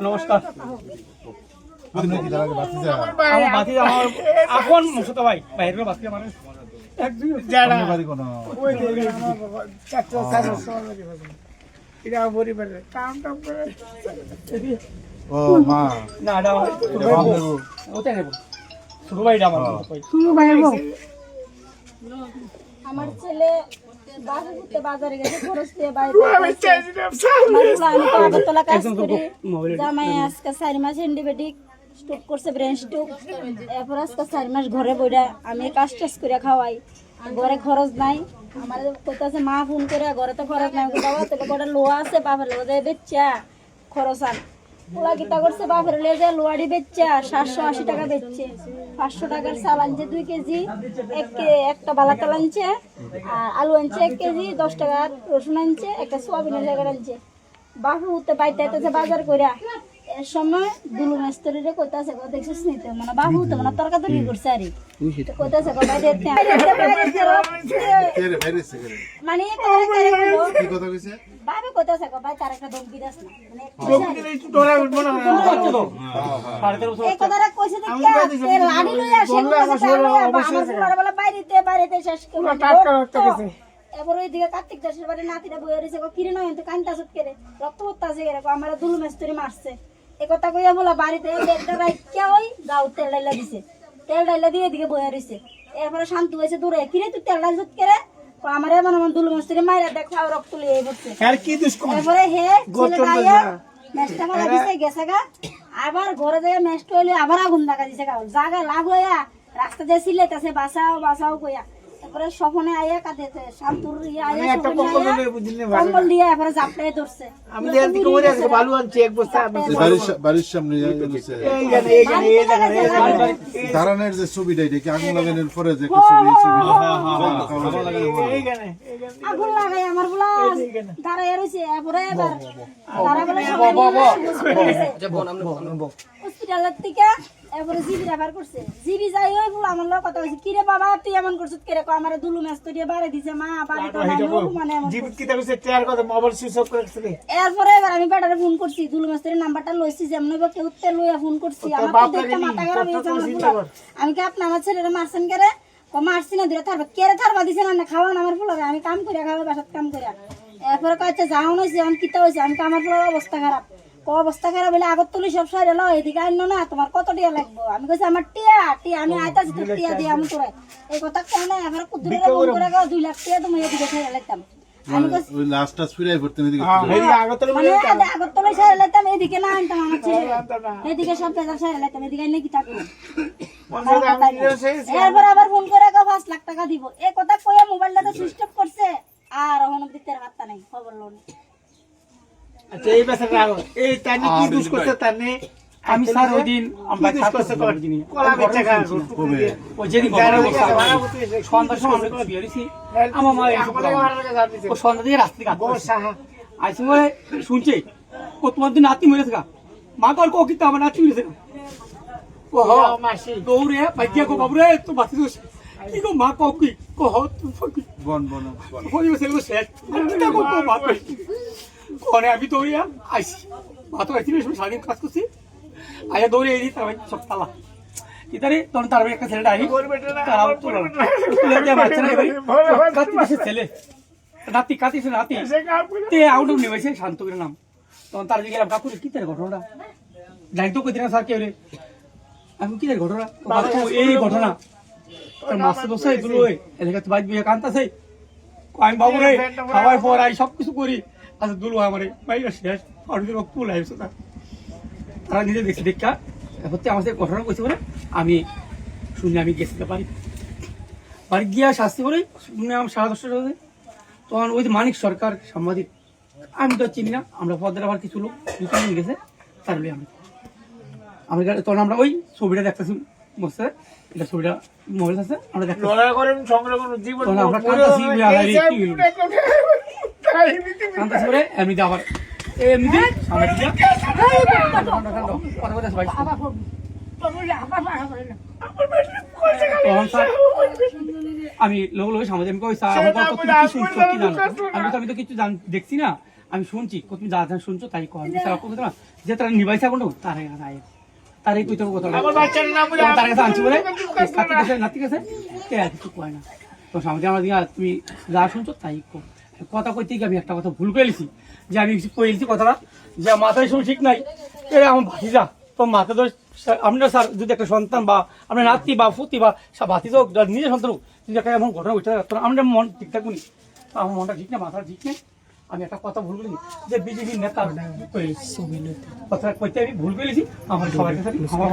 নমস্কার আমার ছেলে বাজারে গেছে খরচ দিয়ে জামাই আজকে 4 মাস অ্যান্টিবায়োটিক স্টক করছে, ব্রেন স্ট্রোক। এরপর আজকে 4 মাস ঘরে বইরা আমি কাজ টাজ করে খাওয়াই, ঘরে খরচ নাই। আমার কইতাছে মা ফোন করে ঘরে তো খরচ নাই, বাবা তোকে বড় লোয়া আছে বাপের লোয়া বেচা খরচ আন। ওলা কিতা করছে বাপের লিয়ে যায় লোয়ারি বেচা 780 টাকা বেচছে, 500 টাকার চাল আনছে 2 কেজি, একটা বালা তেল আনছে, আর আলু আনছে 1 কেজি, 10 টাকার রসুন আনছে, একটা সোয়াবিনের জায়গা আনছে। বাপু উঠতে বাইতে আইতেছে বাজার কইরা। এর সময় দুলু মেস্তরিরে কইতাছে গো দেখছিস নিতে মানে বাবু তো মানে তরকারি করছে আরে কইতাছে গো ভাই দেখতে মানে কি কথা কইছে বাবা কইতাছে গো ভাই তার একটা ধমকি দাস না মানে ধমকি দিলে একটু ডরা উঠবো না এই কথাটা কইছে দেখে লাড়ি লইয়া সে আমার বলা বাইরেতে শেষ করে টাটকা গেছে। এবার ওইদিকে কার্তিক দাসের বাড়ি নাতিরা বইয়া রয়েছে কিরে নয় তো কান্তাসত করে রক্ত পড়তাছে এরকম আমার দুলু মেস্তরি মারছে এ কথা কইয়া বলা বাড়িতে একটা রাইকা ওই গাও তেল ডাইলা দিছে, তেল ডাইলা দিয়ে এদিকে বইয়া রয়েছে। এরপরে শান্ত হয়েছে দূরে কিরে তুই তেল ডাইলত করে আমার এমন আমার দুলু মেস্তরি মাইরা দেখা রক্ত লিয়ে পড়ছে। এরপরে হে মেসটা মারা দিছে গেছে গা, আবার ঘরে যায় মেসটা হইলে আবার আগুন লাগা দিছে গাও জায়গা লাভ হইয়া রাস্তা দিয়ে সিলেটাছে বাঁচাও বাঁচাও কইয়া। তারপরে স্বপনে আইয়া কাঁদেছে শান্তুর ইয়া আইয়া একটা কম্বল দিয়ে এবারে জাপটায় ধরছে। আমি দেখি কোমরে আছে বালু আনছে এক বস্তা আমি বাড়ির সামনে গেছে দাঁড়ানোর যে ছবিটা এটা কি আগুন লাগানোর পরে যে একটা ছবি আগুন লাগাই আমার বলা দাঁড়ায় রইছে। এরপরে এবার তারা বলে হসপিটালের থেকে এরপরে জিবি রেফার করছে। জিবি যাই ওই বলে আমার লোক কথা কইছে কিরে বাবা তুই এমন করছিস কিরে কো আমারে দুলু মেস্ত দিয়ে বাড়ি দিছে মা বাড়ি তো নাই মানে জিবি কি কইছে টেয়ার কথা মোবাইল সুইচ অফ করে রাখছিস। এরপরে এবার আমি বেটারে ফোন করছি দুলু মেস্তের নাম্বারটা লইছি যেমন বা কেউ তে লইয়া ফোন করছি আমার তো দেখতে মাথা খারাপ হয়েছে। আমি কি আপনি আমার ছেলেরে মারছেন কেরে ও মারছি না দিরা থারবা কেরে থারবা দিছেন না খাওয়ান আমার ফুলরে আমি কাম কইরা খাওয়া বাসাত কাম কইরা। এরপরে কইছে যাও নইছে আমি কিতা হইছে আমি আমার ফুলর অবস্থা খারাপ অবস্থা খারাপ বলে আগত তুলি সব সাইরে লো এদিকে আইনো না তোমার কত টিয়া লাগবো। আমি কইছি আমার টিয়া আমি আইতাছি তো টিয়া দিয়ে আমি তোরে এই কথা কেন না এবার কুদুরে ফোন করে 2 লাখ টিয়া তুমি এদিকে সাইরে লাগতাম। আমি কইছি ওই লাস্টটা ফিরাই পড়তে এদিকে আগত তুলি মানে আগত তুলি সাইরে লাগতাম এদিকে না আনতাম আমার ছেলে এদিকে সব পেজা সাইরে লাগতাম এদিকে আইনে কি থাকবো। এরপর আবার ফোন করে 5 লাখ টাকা দিব এই কথা কইয়া মোবাইলটা সুইচ অফ করছে আর এখন অবধি তের হাতটা নাই খবর লোন। আচ্ছা এই বেচারা রাগ এই তানি কি দুষ করতে তানি আমি স্যার ওই দিন আমরা থাকতে করে দিনি কলা বেচা খা ও যেদিন সন্ধ্যার সময় আমরা বিয়ে দিছি আমার মা ও সন্ধ্যা দিয়ে রাস্তা কাটছে আইসি বলে শুনছে ও তোমার দিন নাতি মরেছে গা মা কল কো কিতা আমার নাতি মরেছে ও হ মাসি দৌড়ে বাইকিয়া কো বাবুরে তো বাতি দোস কি গো মা কো কি কো হ তুই ফকি বন বন হই বসে গো শেষ কিতা কো বাত কোনে আমি দৌড়িয়া আইসি ভাত আইছি না সারাদিন কাজ করছি আয়া দৌড়ে এই তার সব তালা কিতারে তখন তার একটা ছেলেটা আই তারাও তো বাচ্চা না ভাই কাছে ছেলে রাতি কাটিছে রাতি তে আউট নিয়ে বসে শান্ত করে নাম তখন তার দিকে গেলাম কাকুরে কিতারে ঘটনাটা জানি তো কই দিনা স্যার কে রে আমি কিতারে ঘটনা এই ঘটনা তোর মাসে বসে এগুলো এলাকা তো বাইক বিয়ে কান্তাছে আমি বাবু রে খাওয়াই পর আই সব কিছু করি আচ্ছা দুলু আমার বাইরে শেষ আর পুল আইসো না তারা নিজে দেখছি দেখা হচ্ছে আমাদের ঘটনা করছে বলে আমি শুনে আমি গেছি বাড়ি গিয়া শাস্তি করে শুনে আমার 10:30 তখন ওই যে মানিক সরকার সাংবাদিক আমি তো চিনি না আমরা পদের আবার কিছু লোক দুজন গেছে তার আমি তখন আমরা ওই ছবিটা দেখতেছি বসে এটা ছবিটা মোবাইল আছে আমরা দেখতে আমরা কাঁদতেছি এমনি আবার এমনি তখন স্যার আমি লোক লোক সামাজিক আমি কই স্যার আমার কথা তুমি কি শুনছো কি জানো আমি তো কিছু দেখছি না আমি শুনছি তুমি যা যা শুনছো তাই কর স্যার কথা না যে তারা নিবাইছে কোন তারে নাই তারই তুই তোর কথা তার কাছে আনছি বলে কাটি গেছে নাতি গেছে কে আর কিছু কয় না তো সামাজিক আমার দিয়া তুমি যা শুনছো তাই কর কথা কইতে গিয়ে আমি একটা কথা ভুল করে লিছি যে আমি কইছি কথাটা যে মাথায় শুনে ঠিক নাই এ আমার ভাতিজা তো মাথা তো আমরা স্যার যদি একটা সন্তান বা আমরা নাতি বা ফুতি বা ভাতিজা হোক নিজের সন্তান হোক যদি একটা এমন ঘটনা উঠে তো আমরা মন ঠিক থাকবো নি আমার মনটা ঠিক না মাথা ঠিক নেই আমি একটা কথা ভুল করেছি যে বিজেপির নেতা কথা কইতে আমি ভুল করেছি আমার সবার কাছে আমার